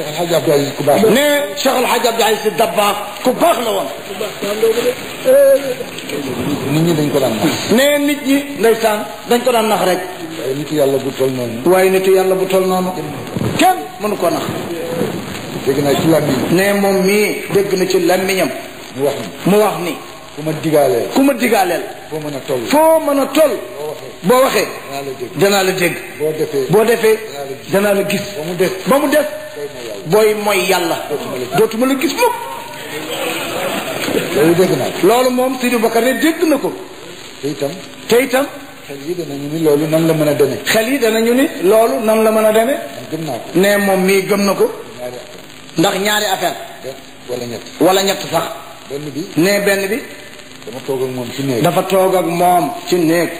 Cheikh El Hadj Abdou Aziz ku baax la. nee Cheikh El Hadj Abdou Aziz Dabakh ku baax la woon. nit ñi dañ ko daan nax. nee nit ñi ndeysaan dañ ko daan nax rek. waaye nitu yàlla bu toll noonu. waaye nitu yàlla bu toll noonu. kenn mënu ko nax. dégg naa ci làmmiñ. nee moom mii dégg na ci làmmiñam. mu wax ni. ku ma digaaleel. ku ma digaaleel. foo mën a toll. foo mën a toll. boo waxee. danaa la dégg. boo defee. danaa la gis. ba mu des. booy mooy yàlla. dootuma la gis mukk. loolu dégg naa. loolu moom Sidi Bakar ne dégg na ko. te itam. xel yi danañu ni loolu nan la mën a demee. xel yi danañu ni loolu nan la mën a demee. gëm naa ko. ne moom mii gëm na ko. ndax ñaari affaire. wala ñett. wala ñett sax. benn bi. ne benn bi. dama toog ak moom ci néeg. dafa toog ak moom ci néeg.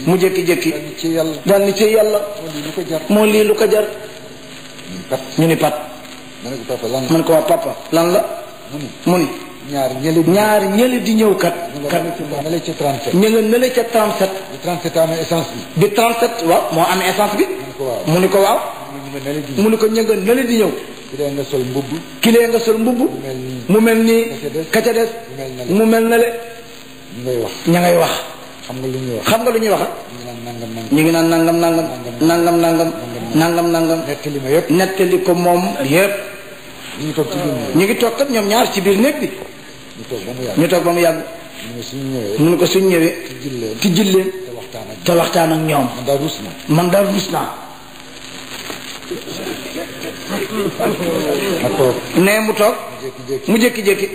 mu jékki-jékki. dal ni ci yàlla. dal ni ci yàlla. moo lii lu ko jar. ñu ni pat. ma ne ko papa lan la. man ko waa papa lan la. mu ni. ñaar ñële di ñëw kat. ñu nga nële ca 37. bi 37 amee essence bi. bi 37 waaw moo amee essence bi. mu ni ko waaw. mu ni ko ñu nga nële di ñëw. kilee nga sol mbubb. kilee nga sol mbubb. mu mel nii. ka ca des. mu mel na le. ña ngay wax. xam nga lu ñuy wax. xam nga lu ñuy wax. ñu ngi naan nangam nangam. nangam nangam. nangam nangam. nettali ma yëpp. nettali ko moom yëpp. ñu ngi toog ci biir néeg. ñu ngi toog kat ñoom ñaar ci biir néeg bi. ñu toog ba mu yàgg. mu ne ko suñ ñëwee. tijjil leen. te waxtaan ak ñoom. man daal rus naa. ma toog. nee mu toog. mu jékki-jékki.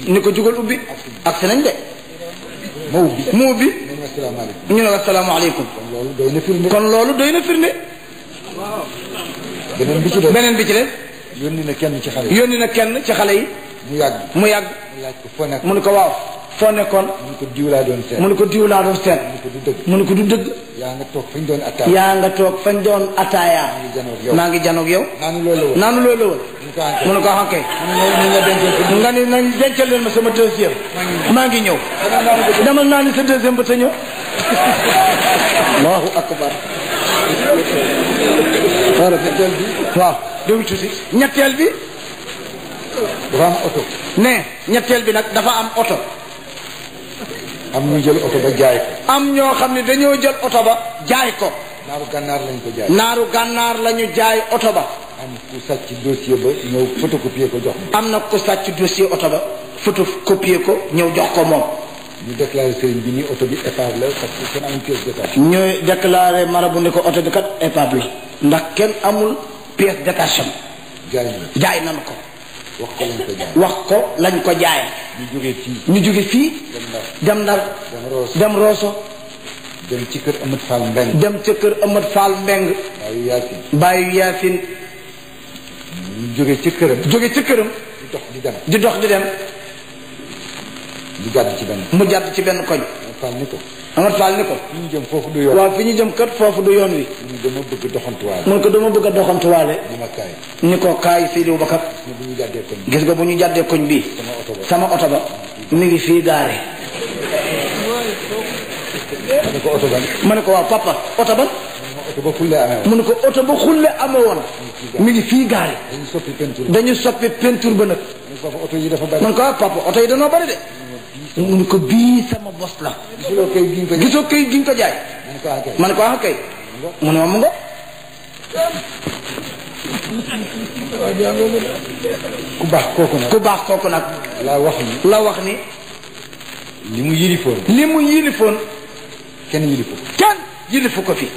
ni ko jugal ubbi. ak si nañ de. mu ubbi. ñu ne ko asalaamaaleykum. kon loolu doy na firnde. beneen bi ci des. yónni na kenn ci xale yi. yónni na kenn ci xale yi. mu yàgg. mu ne ko waaw. foo nekkoon. mu ne ko diw laa doon seet. mu ne ko diw laa doon seet. mu ne ko du dëgg. yaa nga toog fañ doon ataaya. yaa nga toog fañ doon ataaya. maa ngi janoog yow. naanu loolu la woon. mu ne ko ah kay. nga ni nañ dencal leen ma sama deuxième. maa ngi ñëw. demal naa ni sa deuxième ba te ñëw. allahu akbar. ñetteel bi. waaw déglu tuuti. ñetteel bi. dafa am oto. ne ñetteel bi nag dafa am oto. am ñu jël oto ba jaay ko. am ñoo xam ne dañoo jël oto ba jaay ko. naaru gànnaar lañ ko jaay. naaru gànnaar la ñu jaay oto ba. am ku sàcc dossier ba ñëw photocopier ko jox ma. am na ku sàcc dossier oto ba photocopier ko ñëw jox ko moom. ñu déclaré sëriñ bi ni oto bi épave la parce que kenn amul pièce détachée. ñu déclaré marabu ni ko oto bi kat épave la ndax kenn amul pièce détachée. jaay nañu ko. wax ko lañ ko jaay. ñu jóge fii. dem Ndar. dem Rosso. dem ci kër Amadou Fall Mbeng. dem ca kër Amadou Fall Mbeng. Baayu Yaasin. ñu jóge ci këram. di dox di dem. mu jàdd ci benn. mu jàdd ci benn koñ. Amadou Fall ni ko. fi ñu jëm foofu du yoon. waaw fi ñu jëm kat foofu du yoon wi. mu dama bëgg doxantuwaale. mu ne ko dama bëgg a doxantuwaale. ni ma kaay. ni ko kaay Seydou Bakar. gis nga bu ñu jàddee koñ bii. sama oto ba. mi ngi fii gaare. ma ne ko oto ban. ma ne ko waaw papa oto ban. oto ba xulle amee woon. mu ne ko oto ba xulle amee woon. mi ngi fii gaare. dañu soppi peinture ba nag. oto yi dafa bari. man ko waaw papa oto yi dañoo bari de. mu ne ko bii sama bos la. gisoo kay gi nga ko jaay. ma ne ko ah kay. mu ne ma mu ngo. ku baax kooku nag. la wax ni. li mu yilifoon. kenn yilifu ko fi.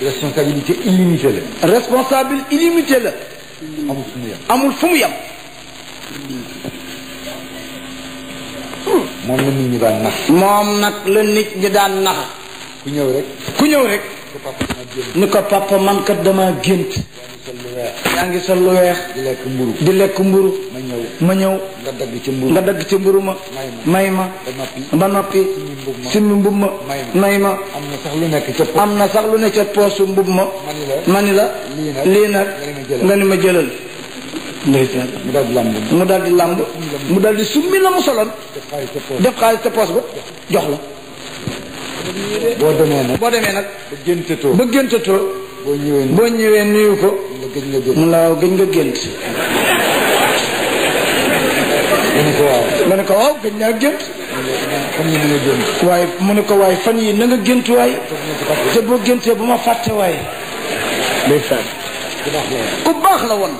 responsabilité illimitée la. responsable illimité la. amul fu mu yem. moom la nit ñi daan nax. moom nag la nit ñi daan nax. ku ñëw rek. ni ko papa man kat dama gént. yaa ngi sol lu weex. di lekk mburu. ma ñëw. nga dagg ci mburu ma. may ma. ba noppi. simmi mbub ma. may ma. am na sax lu nekk ca poosu mbub ma. mani la. lii nag. nga ni ma jëlal. ndeysaan. mu daal di làmb. mu daal di summi la mu soloon. def xaalis ca poos ba jox la. boo demee nag boo demee nag ba géntatoo ba géntatoo boo ñëwee nuyu ko mu la waaw gëj nga gént nga ne ko waaw gëj naa gént waaye mu ne ko waaye fan yi na nga gént waay te boo géntee bu ma fàtte waay ndeysaan ku baax la woon